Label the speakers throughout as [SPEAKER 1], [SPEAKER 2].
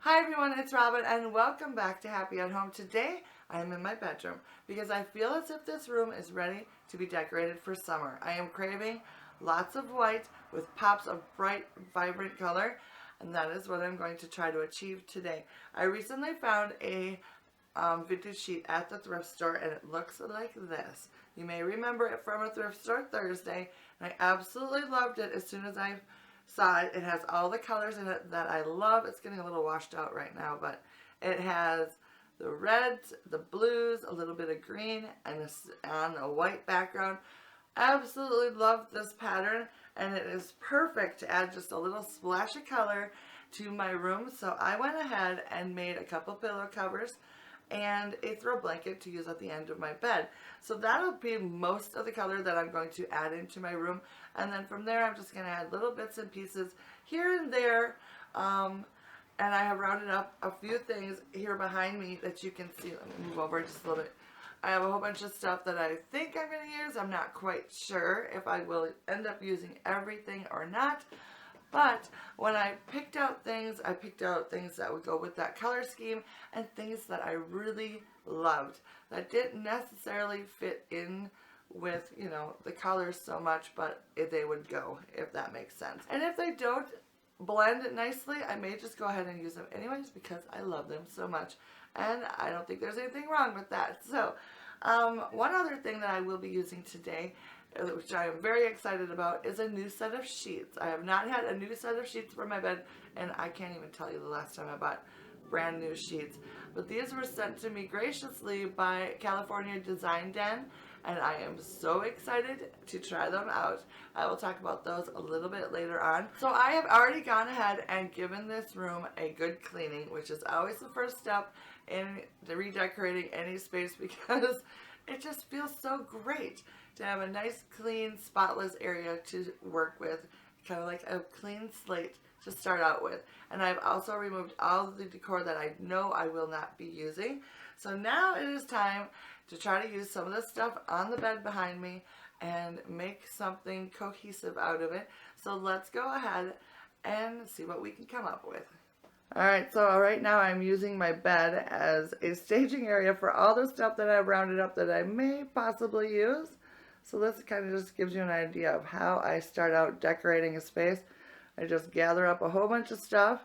[SPEAKER 1] Hi everyone, it's Robin and welcome back to Happy at Home. Today I am in my bedroom because I feel as if this room is ready to be decorated for summer. I am craving lots of white with pops of bright, vibrant color, and that is what I'm going to try to achieve today. I recently found a vintage sheet at the thrift store and it looks like this. You may remember it from a thrift store Thursday, and I absolutely loved it as soon as I saw it. It has all the colors in it that I love. It's getting a little washed out right now, but it has the reds, the blues, a little bit of green, and on a white background. Absolutely love this pattern, and it is perfect to add just a little splash of color to my room. So I went ahead and made a couple pillow covers and a throw blanket to use at the end of my bed. So that'll be most of the color that I'm going to add into my room. And then from there, I'm just going to add little bits and pieces here and there. And I have rounded up a few things here behind me that you can see. Let me move over just a little bit. I have a whole bunch of stuff that I think I'm going to use. I'm not quite sure if I will end up using everything or not. But when I picked out things that would go with that color scheme and things that I really loved that didn't necessarily fit in with, you know, the colors so much, but they would go, if that makes sense. And if they don't blend nicely, I may just go ahead and use them anyways because I love them so much. And I don't think there's anything wrong with that. So, one other thing that I will be using today, which I am very excited about, is a new set of sheets. I have not had a new set of sheets for my bed, and I can't even tell you the last time I bought brand new sheets. But these were sent to me graciously by California Design Den, and I am so excited to try them out. I will talk about those a little bit later on. So I have already gone ahead and given this room a good cleaning, which is always the first step in redecorating any space because it just feels so great to have a nice, clean, spotless area to work with, kind of like a clean slate to start out with. And I've also removed all of the decor that I know I will not be using. So now it is time to try to use some of the stuff on the bed behind me and make something cohesive out of it. So let's go ahead and see what we can come up with. Alright, so right now I'm using my bed as a staging area for all the stuff that I've rounded up that I may possibly use. So this kind of just gives you an idea of how I start out decorating a space. I just gather up a whole bunch of stuff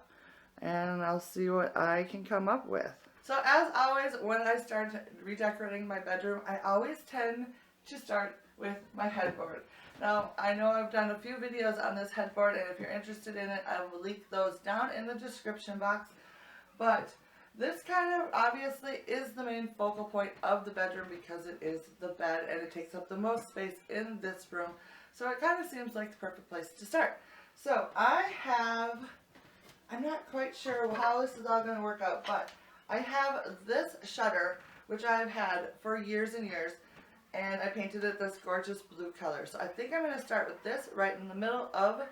[SPEAKER 1] and I'll see what I can come up with. So as always, when I start redecorating my bedroom, I always tend to start with my headboard. Now, I know I've done a few videos on this headboard, and if you're interested in it, I will link those down in the description box. But this kind of obviously is the main focal point of the bedroom because it is the bed and it takes up the most space in this room. So it kind of seems like the perfect place to start. So I'm not quite sure how this is all going to work out, but I have this shutter, which I've had for years and years, and I painted it this gorgeous blue color. So I think I'm going to start with this right in the middle of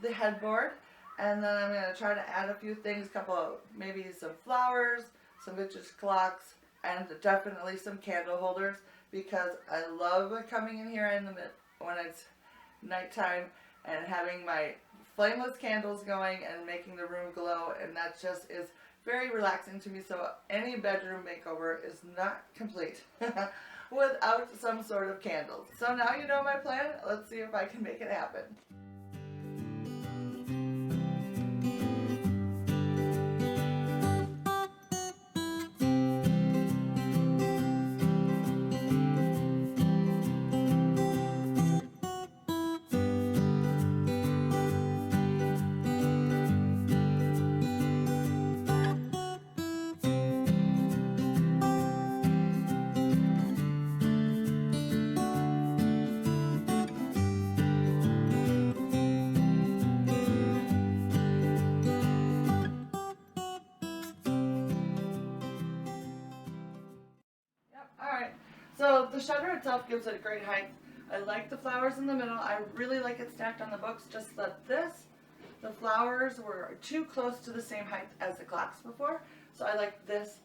[SPEAKER 1] the headboard, and then I'm going to try to add a few things, maybe some flowers, some vintage clocks, and definitely some candle holders because I love coming in here when it's nighttime and having my flameless candles going and making the room glow, and that just is very relaxing to me. So any bedroom makeover is not complete without some sort of candles. So now you know my plan. Let's see if I can make it happen. So the shutter itself gives it a great height. I like the flowers in the middle. I really like it stacked on the books, just that the flowers were too close to the same height as the clocks before. So I like this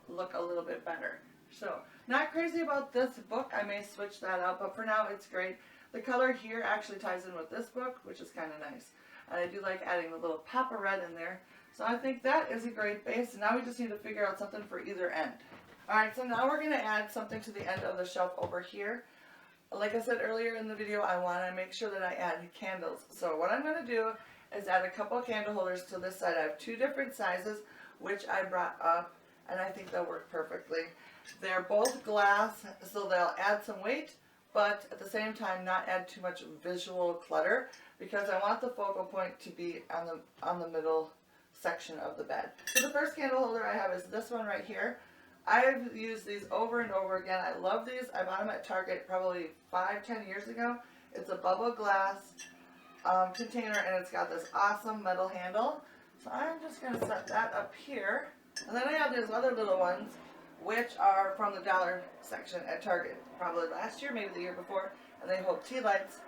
[SPEAKER 1] look a little bit better. So not crazy about this book. I may switch that out, but for now it's great. The color here actually ties in with this book, which is kind of nice. And I do like adding a little pop of red in there. So I think that is a great base. Now we just need to figure out something for either end. Alright, so now we're going to add something to the end of the shelf over here. Like I said earlier in the video, I want to make sure that I add candles. So what I'm going to do is add a couple of candle holders to this side. I have two different sizes, which I brought up, and I think they'll work perfectly. They're both glass, so they'll add some weight, but at the same time not add too much visual clutter, because I want the focal point to be on the middle section of the bed. So the first candle holder I have is this one right here. I've used these over and over again. I love these. I bought them at Target probably 5-10 years ago. It's a bubble glass container, and it's got this awesome metal handle. So I'm just going to set that up here. And then I have these other little ones, which are from the dollar section at Target, probably last year, maybe the year before, and they hold tea lights.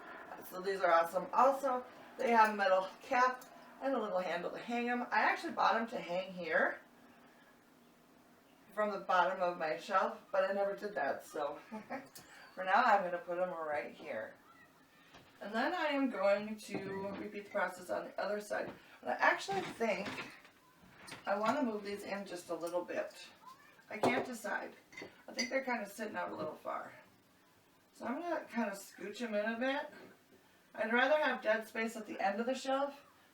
[SPEAKER 1] So these are awesome. Also, they have a metal cap and a little handle to hang them. I actually bought them to hang here from the bottom of my shelf, but I never did that, so for now I'm going to put them right here. And then I am going to repeat the process on the other side. But I actually think I want to move these in just a little bit. I can't decide. I think they're kind of sitting out a little far. So I'm going to kind of scooch them in a bit. I'd rather have dead space at the end of the shelf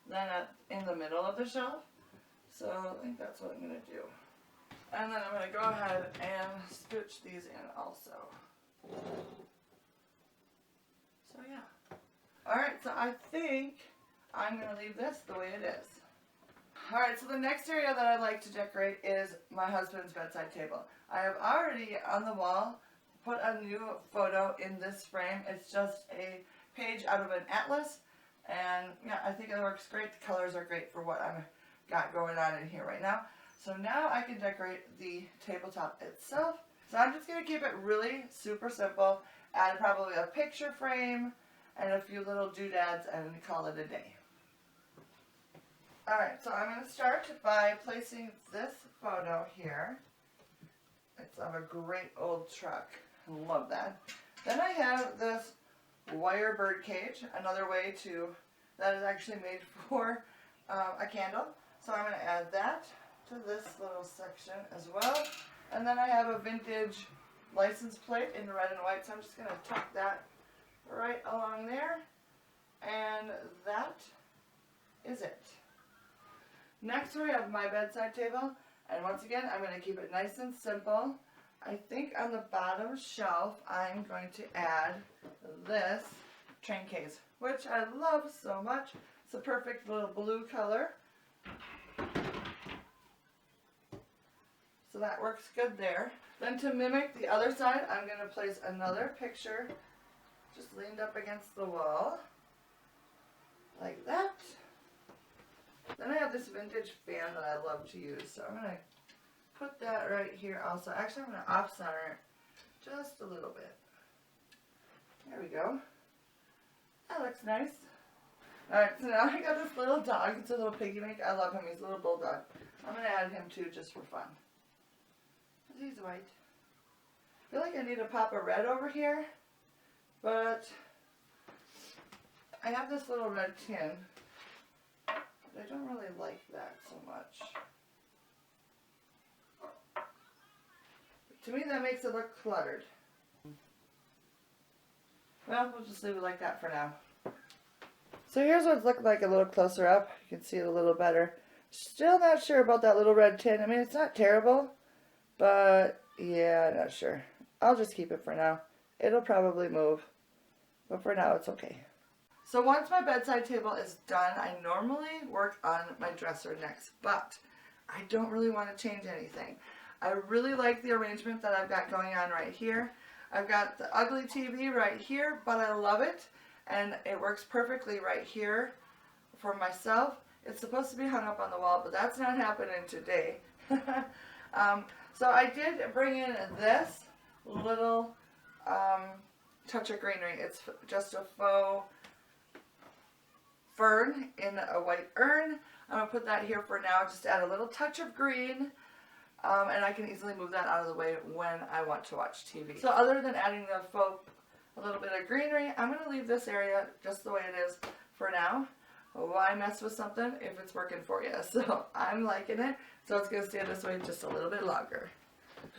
[SPEAKER 1] than in the middle of the shelf. So I think that's what I'm going to do. And then I'm going to go ahead and scooch these in also. So yeah. Alright, so I think I'm going to leave this the way it is. Alright, so the next area that I'd like to decorate is my husband's bedside table. I have already on the wall put a new photo in this frame. It's just a page out of an atlas. And yeah, I think it works great. The colors are great for what I've got going on in here right now. So now I can decorate the tabletop itself. So I'm just going to keep it really super simple. Add probably a picture frame and a few little doodads and call it a day. Alright, so I'm going to start by placing this photo here. It's of a great old truck. I love that. Then I have this wire bird cage, another way to, that is actually made for a candle. So I'm going to add that to this little section as well. And then I have a vintage license plate in red and white, so I'm just going to tuck that right along there. And that is it. Next we have my bedside table, and once again I'm going to keep it nice and simple. I think on the bottom shelf I'm going to add this train case, which I love so much. It's a perfect little blue color. So that works good there. Then to mimic the other side, I'm going to place another picture just leaned up against the wall, like that. Then I have this vintage fan that I love to use, so I'm going to put that right here also. Actually, I'm going to off-center it just a little bit. There we go. That looks nice. Alright, so now I got this little dog. It's a little piggy bank. I love him. He's a little bulldog. I'm going to add him too just for fun. He's white. I feel like I need to pop a red over here, but I have this little red tin. I don't really like that so much. But to me that makes it look cluttered. Well, we'll just leave it like that for now. So here's what it's looking like a little closer up. You can see it a little better. Still not sure about that little red tin. I mean, it's not terrible, but yeah, I'm not sure. I'll just keep it for now. It'll probably move, but for now it's okay. So once my bedside table is done, I normally work on my dresser next, but I don't really want to change anything. I really like the arrangement that I've got going on right here. I've got the ugly TV right here, but I love it, and it works perfectly right here for myself. It's supposed to be hung up on the wall, but that's not happening today. So I did bring in this little touch of greenery. It's just a faux fern in a white urn. I'm going to put that here for now, just add a little touch of green, and I can easily move that out of the way when I want to watch TV. So other than adding the faux, a little bit of greenery, I'm going to leave this area just the way it is for now. why mess with something if it's working for you? So I'm liking it. So it's going to stay this way just a little bit longer.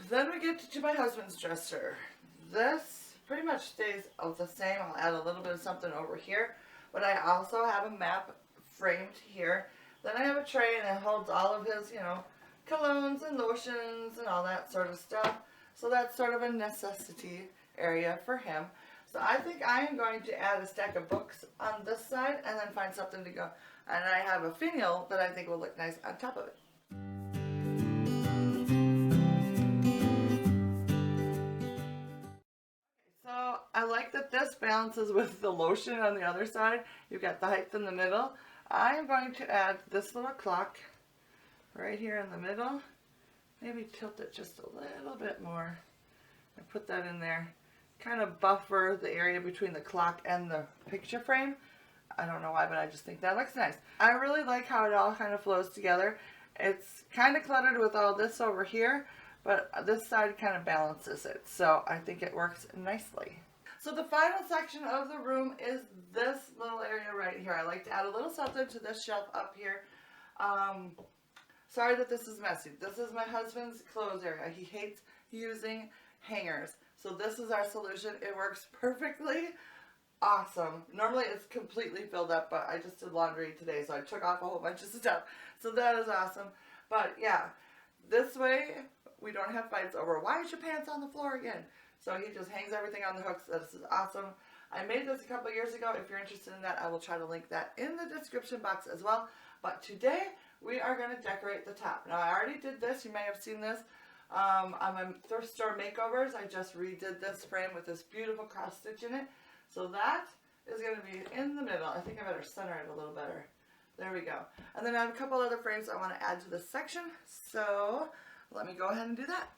[SPEAKER 1] Then we get to my husband's dresser. This pretty much stays the same. I'll add a little bit of something over here. But I also have a map framed here. Then I have a tray and it holds all of his, colognes and lotions and all that sort of stuff. So that's sort of a necessity area for him. So I think I am going to add a stack of books on this side and then find something to go. And I have a finial that I think will look nice on top of it. So I like that this balances with the lotion on the other side. You've got the height in the middle. I am going to add this little clock right here in the middle. Maybe tilt it just a little bit more. And put that in there. Kind of buffer the area between the clock and the picture frame. I don't know why, but I just think that looks nice. I really like how it all kind of flows together. It's kind of cluttered with all this over here, but this side kind of balances it. So I think it works nicely. So the final section of the room is this little area right here. I like to add a little something to this shelf up here. Sorry that this is messy. This is my husband's clothes area. He hates using hangers. So this is our solution. It works perfectly. Awesome. Normally it's completely filled up, but I just did laundry today, so I took off a whole bunch of stuff. So that is awesome. But yeah, this way we don't have fights over why is your pants on the floor again. So he just hangs everything on the hooks. This is awesome. I made this a couple years ago. If you're interested in that, I will try to link that in the description box as well. But today we are going to decorate the top. Now I already did this. You may have seen this. On my thrift store makeovers, I just redid this frame with this beautiful cross stitch in it. So that is going to be in the middle. I think I better center it a little better. There we go. And then I have a couple other frames I want to add to this section. So let me go ahead and do that.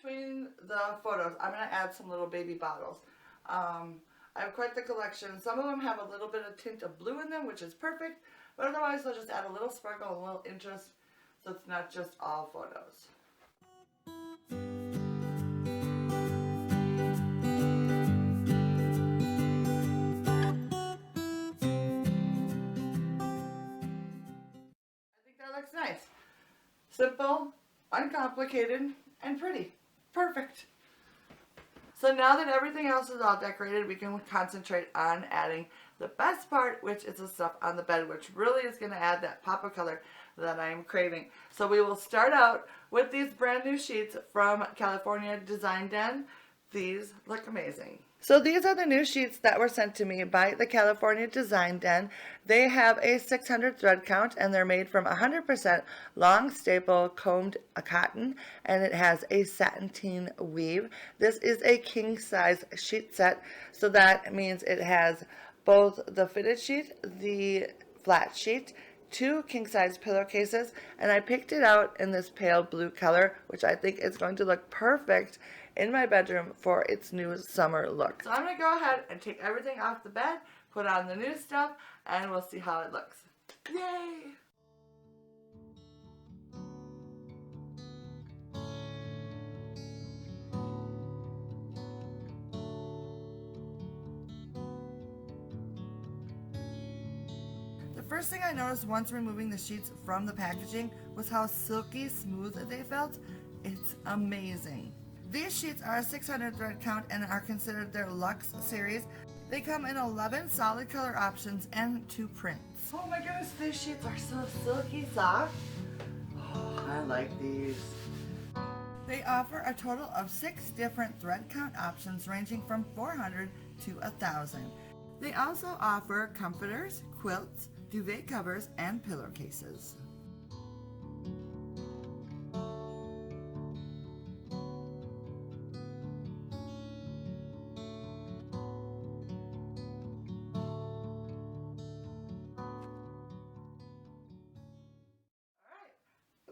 [SPEAKER 1] Between the photos, I'm going to add some little baby bottles. I have quite the collection. Some of them have a little bit of tint of blue in them, which is perfect, but otherwise I'll just add a little sparkle, a little interest, so it's not just all photos. I think that looks nice. Simple, uncomplicated, and pretty. Perfect. So now that everything else is all decorated, we can concentrate on adding the best part, which is the stuff on the bed, which really is going to add that pop of color that I am craving. So we will start out with these brand new sheets from California Design Den. These look amazing. So these are the new sheets that were sent to me by the California Design Den. They have a 600 thread count and they're made from 100% long staple combed cotton, and it has a sateen weave. This is a king size sheet set, so that means it has both the fitted sheet, the flat sheet, 2 king-size pillowcases, and I picked it out in this pale blue color, which I think is going to look perfect in my bedroom for its new summer look. So I'm going to go ahead and take everything off the bed, put on the new stuff, and we'll see how it looks. Yay! The first thing I noticed once removing the sheets from the packaging was how silky smooth they felt. It's amazing. These sheets are a 600 thread count and are considered their Luxe series. They come in 11 solid color options and 2 prints. Oh my goodness, these sheets are so silky soft. Oh, I like these. They offer a total of 6 different thread count options ranging from 400 to 1,000. They also offer comforters, quilts, duvet covers, and pillowcases.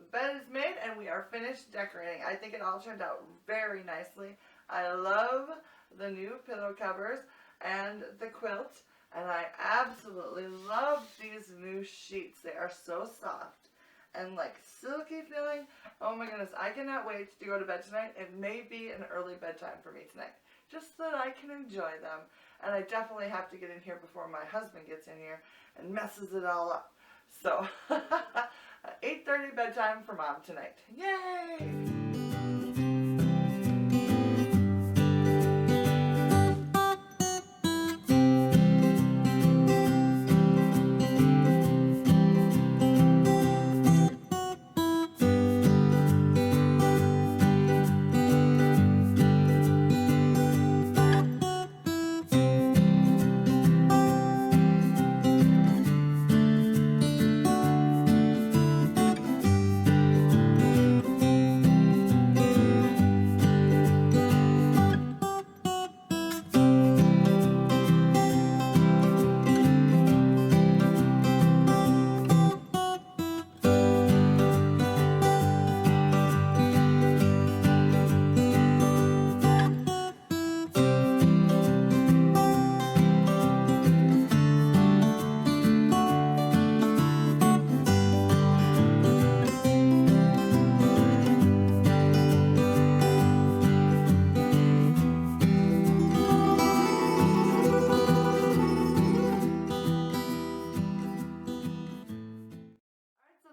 [SPEAKER 1] Bed is made and we are finished decorating. I think it all turned out very nicely. I love the new pillow covers and the quilt, And I absolutely love these new sheets. They are so soft and like silky feeling. Oh my goodness, I cannot wait to go to bed tonight. It may be an early bedtime for me tonight, just so that I can enjoy them. And I definitely have to get in here before my husband gets in here and messes it all up. So 8:30 bedtime for Mom tonight. Yay!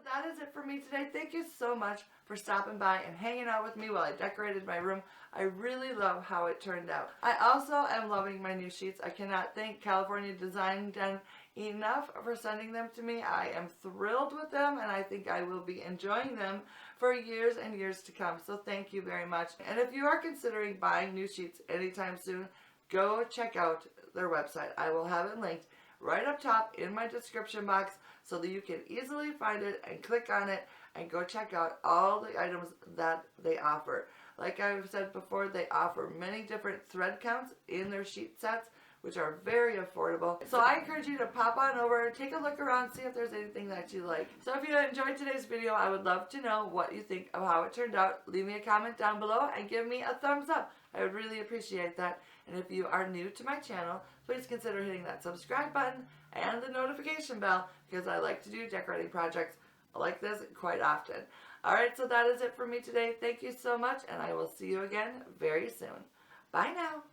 [SPEAKER 1] That is it for me today. Thank you so much for stopping by and hanging out with me while I decorated my room. I really love how it turned out. I also am loving my new sheets. I cannot thank California Design Den enough for sending them to me. I am thrilled with them, and I think I will be enjoying them for years and years to come. So thank you very much. And if you are considering buying new sheets anytime soon, go check out their website. I will have it linked right up top in my description box so that you can easily find it and click on it and go check out all the items that they offer. Like I've said before, they offer many different thread counts in their sheet sets, which are very affordable. So I encourage you to pop on over, take a look around, see if there's anything that you like. So if you enjoyed today's video, I would love to know what you think of how it turned out. Leave me a comment down below and give me a thumbs up. I would really appreciate that. And if you are new to my channel, please consider hitting that subscribe button and the notification bell, because I like to do decorating projects like this quite often. Alright, so that is it for me today. Thank you so much, and I will see you again very soon. Bye now.